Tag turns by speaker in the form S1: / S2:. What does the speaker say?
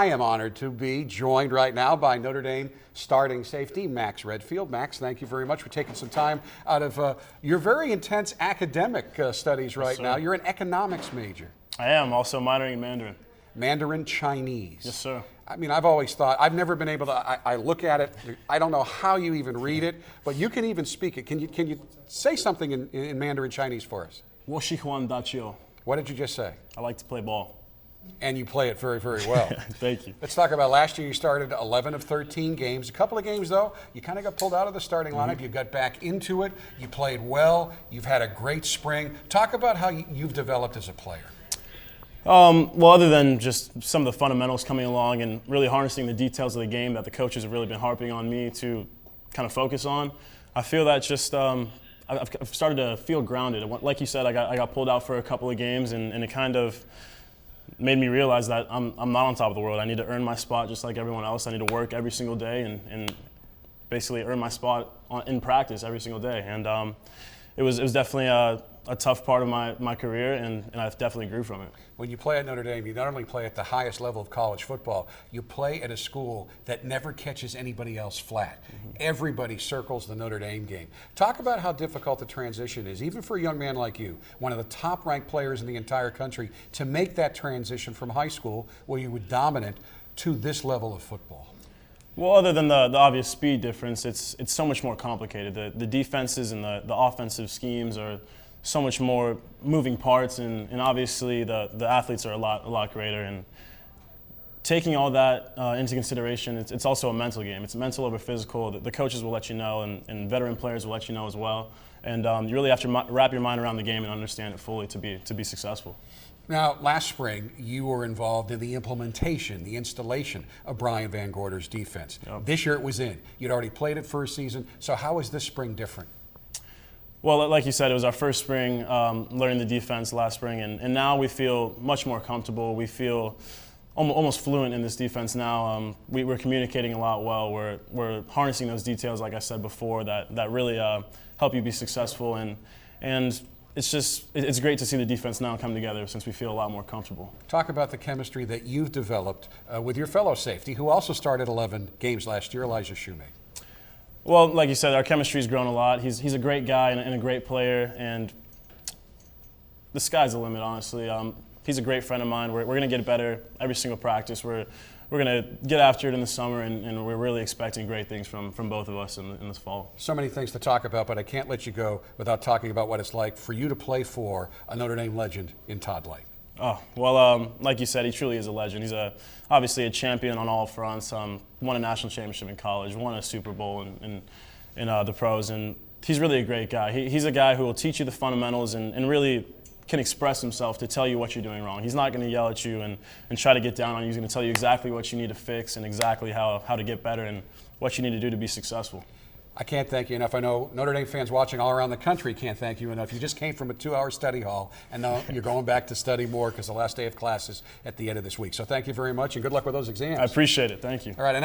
S1: I am honored to be joined right now by Notre Dame starting safety, Max Redfield. Max, thank you very much for taking some time out of your very intense academic studies right now. You're an economics major.
S2: I am, also minoring in Mandarin.
S1: Mandarin Chinese.
S2: Yes, sir.
S1: I mean, I've always thought, I've never been able to, I look at it, I don't know how you even read it, but you can even speak it. Can you say something in Mandarin Chinese for us?
S2: 我喜欢打球.
S1: What did you just say?
S2: I like to play ball.
S1: And you play it very, very well.
S2: Thank you.
S1: Let's talk about last year. You started 11 of 13 games. A couple of games, though, you kind of got pulled out of the starting lineup. You got back into it. You played well. You've had a great spring. Talk about how you've developed as a player.
S2: Well, other than just some of the fundamentals coming along and really harnessing the details of the game that the coaches have really been harping on me to kind of focus on, I feel that just I've started to feel grounded. Like you said, I got pulled out for a couple of games, and it kind of made me realize that I'm not on top of the world. I need to earn my spot just like everyone else. I need to work every single day and basically earn my spot in practice every single day. And it was definitely a tough part of my career, and I definitely grew from it.
S1: When you play at Notre Dame, you not only play at the highest level of college football, you play at a school that never catches anybody else flat. Everybody circles the Notre Dame game. Talk about how difficult the transition is, even for a young man like you, one of the top-ranked players in the entire country, to make that transition from high school, where you were dominant, to this level of football.
S2: Well, other than the obvious speed difference, it's so much more complicated. The defenses and the offensive schemes are so much more moving parts, and obviously the athletes are a lot greater. And taking all that into consideration, it's also a mental game. It's mental over physical. The coaches will let you know, and veteran players will let you know as well. And you really have to wrap your mind around the game and understand it fully to be successful.
S1: Now, last spring, you were involved in the implementation, the installation of Brian Van Gorder's defense.
S2: Yep.
S1: This year it was in. You'd already played it first season, so how is this spring different?
S2: Well, like you said, it was our first spring learning the defense last spring, and now we feel much more comfortable. We feel almost fluent in this defense now. We're communicating a lot well. We're harnessing those details, like I said before, that really help you be successful, and it's great to see the defense now come together since we feel a lot more comfortable.
S1: Talk about the chemistry that you've developed with your fellow safety, who also started 11 games last year, Elijah Shoemake.
S2: Well, like you said, our chemistry's grown a lot. He's a great guy and a great player, and the sky's the limit, honestly. He's a great friend of mine. We're going to get better every single practice. We're going to get after it in the summer, and we're really expecting great things from both of us in this fall. So
S1: many things to talk about, but I can't let you go without talking about what it's like for you to play for a Notre Dame legend in Todd Light.
S2: Oh, well, like you said, he truly is a legend. He's obviously a champion on all fronts. Won a national championship in college, won a Super Bowl in the pros, and he's really a great guy. He's a guy who will teach you the fundamentals and really can express himself to tell you what you're doing wrong. He's not going to yell at you and try to get down on you. He's going to tell you exactly what you need to fix and exactly how to get better and what you need to do to be successful.
S1: I can't thank you enough. I know Notre Dame fans watching all around the country can't thank you enough. You just came from a 2-hour study hall, and now you're going back to study more because the last day of class is at the end of this week. So thank you very much, and good luck with those exams.
S2: I appreciate it. Thank you.
S1: All right. And